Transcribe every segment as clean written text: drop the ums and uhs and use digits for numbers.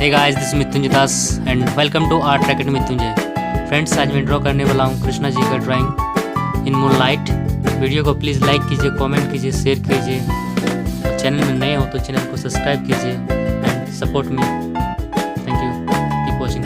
Hey guys, this Mrityunjay Das and welcome to art racket Mrityunjay. Friends, आज मैं draw करने वाला हूँ कृष्णा जी का ड्राइंग इन मूनलाइट। वीडियो को प्लीज़ लाइक कीजिए, कमेंट कीजिए, शेयर कीजिए। चैनल में नए हो तो चैनल को सब्सक्राइब कीजिए and support me. Thank you, keep watching.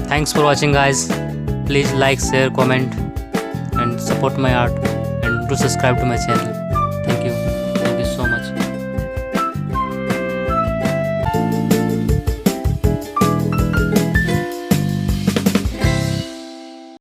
Thanks for watching, guys. Please like, share, comment and support my art, and do subscribe to my channel.